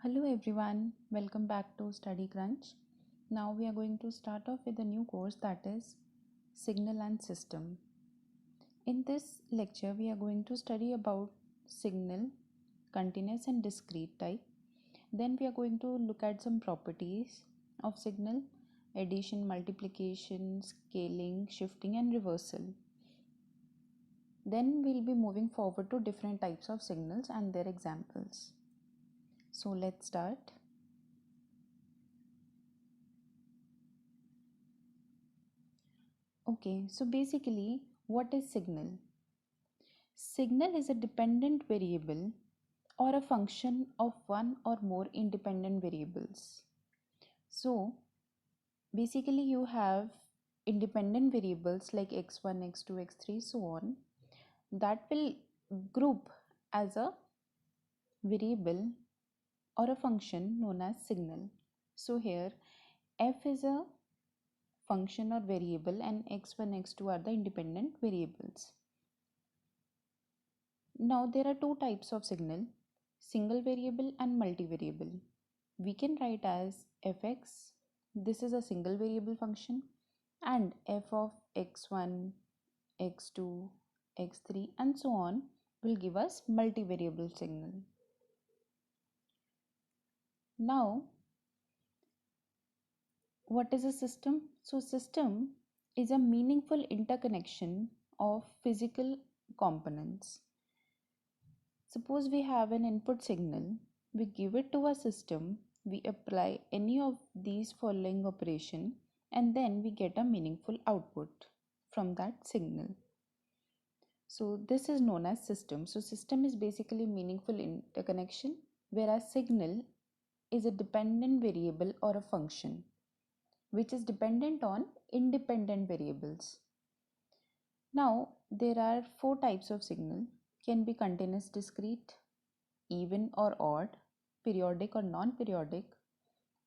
Hello everyone, welcome back to Study Crunch. Now we are going to start off with a new course that is Signal and System. In this lecture, we are going to study about signal, continuous and discrete type. Then we are going to look at some properties of signal, addition, multiplication, scaling, shifting and reversal. Then we'll be moving forward to different types of signals and their examples. So let's start. Okay, so basically, what is signal? Signal is a dependent variable or a function of one or more independent variables. So, basically, you have independent variables like x1, x2, x3, so on, that will group as a variable or a function known as signal. So, here f is a function or variable and x1, x2 are the independent variables. Now there are two types of signal, single variable and multivariable. We can write as fx, this is a single variable function, and f of x1, x2, x3 and so on will give us multivariable signal. Now what is a system? So system is a meaningful interconnection of physical components. Suppose we have an input signal, we give it to a system, we apply any of these following operation and then we get a meaningful output from that signal. So this is known as system. So system is basically meaningful interconnection, whereas signal is a dependent variable or a function which is dependent on independent variables. Now there are four types of signal, can be continuous, discrete, even or odd, periodic or non-periodic,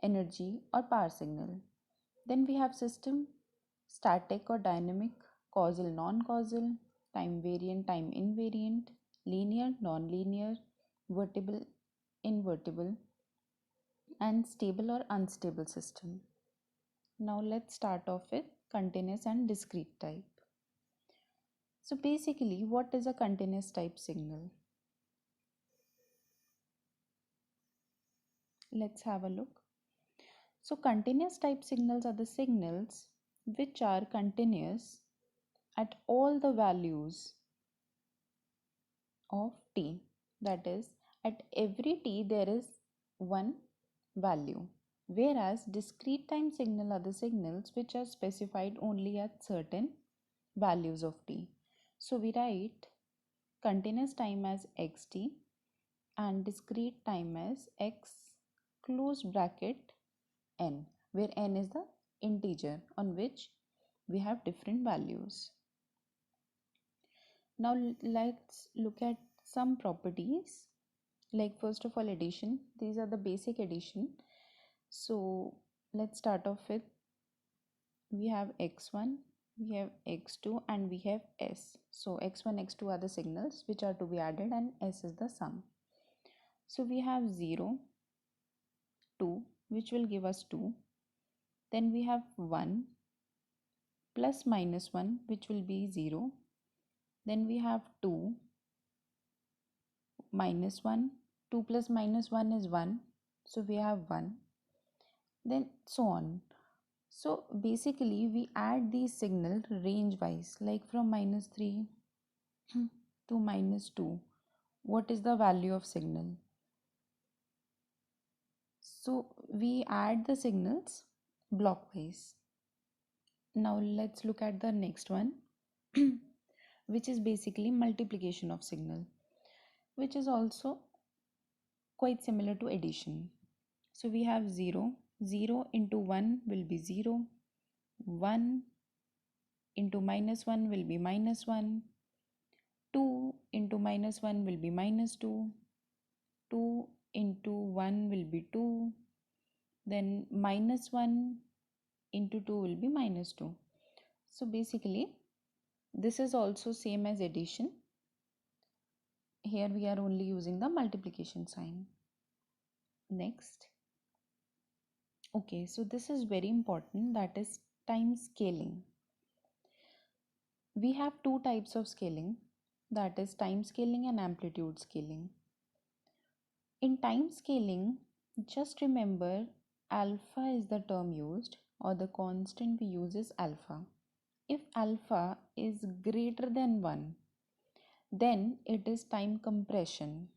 energy or power signal. Then we have system, static or dynamic, causal, non-causal, time variant, time invariant, linear, non-linear, vertical, invertible, and stable or unstable system. Now let's start off with continuous and discrete type. So basically, what is a continuous type signal? Let's have a look. So continuous type signals are the signals which are continuous at all the values of t. That is, at every t there is one value. Whereas discrete time signal are the signals which are specified only at certain values of t. So we write continuous time as xt and discrete time as x close bracket n, where n is the integer on which we have different values. Now let's look at some properties, like first of all addition. These are the basic addition. So let's start off with, we have x1, we have x2 and we have s. So x1, x2 are the signals which are to be added and s is the sum. So we have 0, 2 which will give us 2. Then we have 1 plus minus 1 which will be 0. Then we have 2 minus 1, 2 plus minus 1 is 1, so we have 1, then so on. So basically we add these signal range wise, like from -3 to -2. What is the value of signal? So we add the signals blockwise. Now let's look at the next one which is basically multiplication of signal, which is also quite similar to addition. So we have 0, 0 into 1 will be 0, 1 into -1 will be -1, 2 into -1 will be -2, 2 into 1 will be 2, then -1 into 2 will be -2. So basically this is also same as addition. Here we are only using the multiplication sign. Next. Okay, so this is very important, that is time scaling. We have two types of scaling, that is time scaling and amplitude scaling. In time scaling, just remember alpha is the term used, or the constant we use is alpha. If alpha is greater than 1, then it is time compression,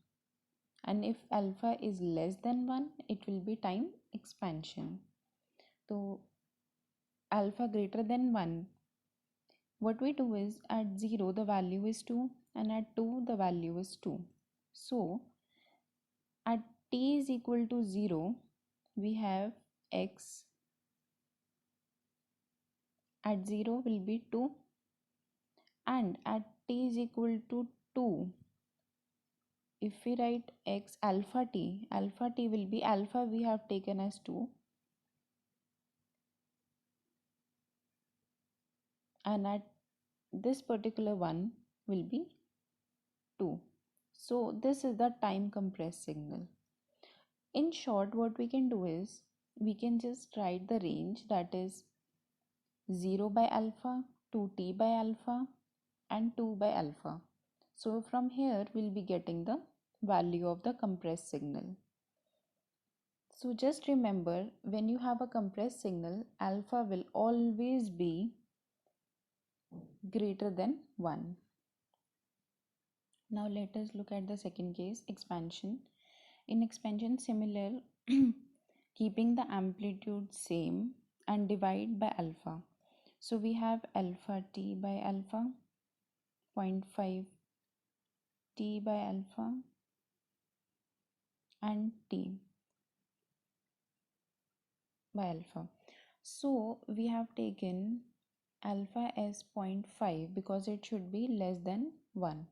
and if alpha is less than 1, it will be time expansion. So alpha greater than 1, what we do is at 0 the value is 2, and at 2 the value is 2. So at t is equal to 0, we have x at 0 will be 2, and at t is equal to 2, if we write x alpha t will be, alpha we have taken as 2, and at this particular one will be 2. So this is the time compressed signal. In short, what we can do is we can just write the range, that is 0 by alpha to t by alpha and 2 by alpha. So from here we'll be getting the value of the compressed signal. So just remember, when you have a compressed signal, alpha will always be greater than 1. Now let us look at the second case, expansion. In expansion, similar, keeping the amplitude same and divide by alpha. So we have alpha t by alpha, 0.5 t by alpha, and t by alpha. So we have taken alpha as 0.5 because it should be less than 1.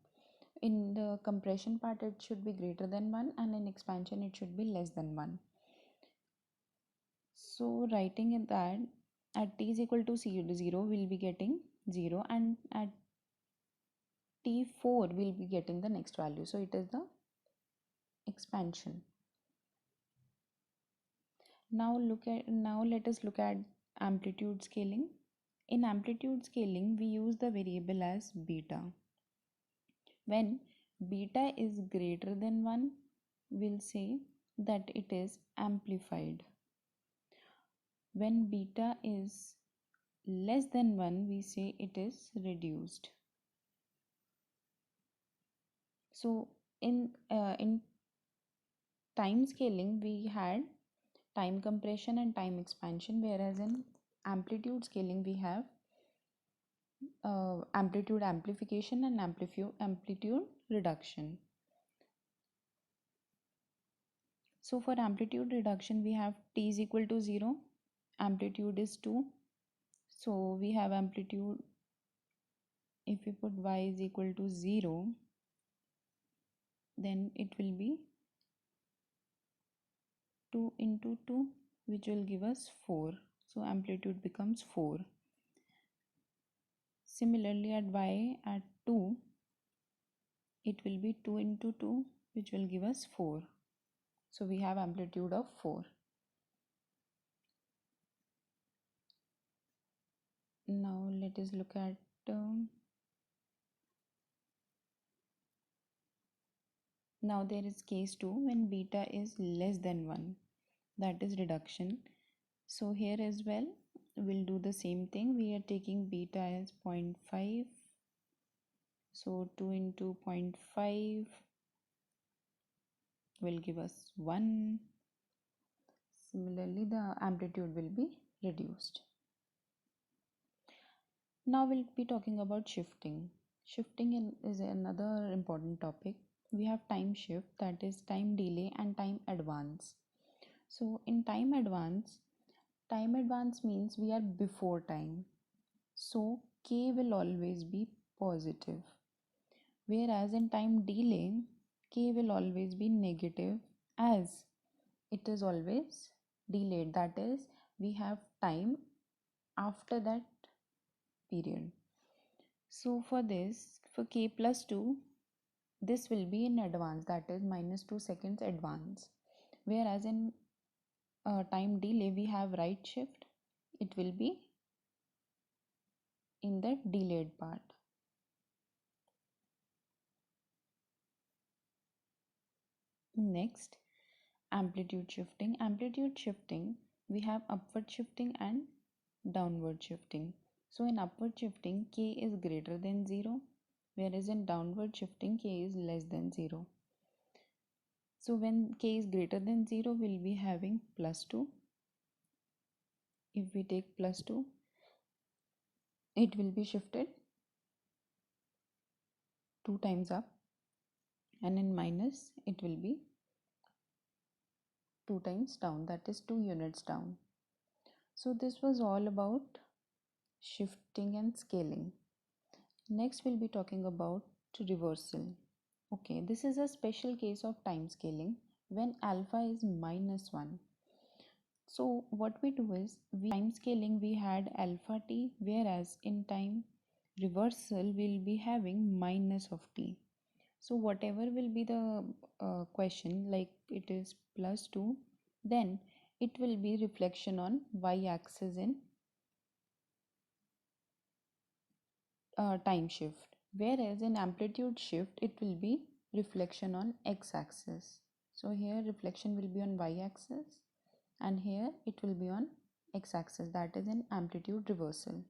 In the compression part it should be greater than 1, and in expansion it should be less than 1. So writing in that, at t is equal to 0 we'll be getting 0, and at t4 we'll be getting the next value, so it is the expansion. Now let us look at amplitude scaling. In amplitude scaling we use the variable as beta. When beta is greater than 1, we'll say that it is amplified. When beta is less than 1, we say it is reduced. So in time scaling we had time compression and time expansion, whereas in amplitude scaling we have amplitude amplification and amplitude reduction. So for amplitude reduction we have t is equal to 0, amplitude is 2, so we have amplitude, if we put y is equal to 0, then it will be 2 into 2, which will give us 4, so amplitude becomes 4. Similarly at y at 2, it will be 2 into 2, which will give us 4, so we have amplitude of 4. Now let us look at now there is case 2 when beta is less than 1, that is reduction. So here as well we'll do the same thing, we are taking beta as 0.5, so 2 into 0.5 will give us 1. Similarly the amplitude will be reduced. Now we'll be talking about shifting. Is another important topic. We have time shift, that is time delay and time advance. So in time advance means we are before time. So k will always be positive. Whereas in time delay, k will always be negative, as it is always delayed. That is, we have time after that period. So for this, for k plus 2, this will be in advance, that is minus 2 seconds advance. whereas in time delay we have right shift, it will be in the delayed part. Next, amplitude shifting. Amplitude shifting, we have upward shifting and downward shifting. So in upward shifting, k is greater than 0, whereas in downward shifting, k is less than 0. So when k is greater than 0, we'll be having plus 2. If we take plus 2, it will be shifted 2 times up, and in minus, it will be 2 times down, that is 2 units down. So this was all about shifting and scaling. Next, we'll be talking about reversal. Okay, this is a special case of time scaling when alpha is minus 1. So what we do is, we time scaling we had alpha t, whereas in time reversal we'll be having minus of t. So whatever will be the question, like it is plus 2, then it will be reflection on y-axis in time shift, whereas in amplitude shift it will be reflection on x-axis. So here reflection will be on y-axis, and here it will be on x-axis, that is in amplitude reversal.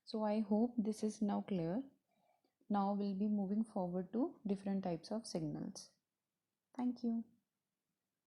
So I hope this is now clear. Now we'll be moving forward to different types of signals. Thank you.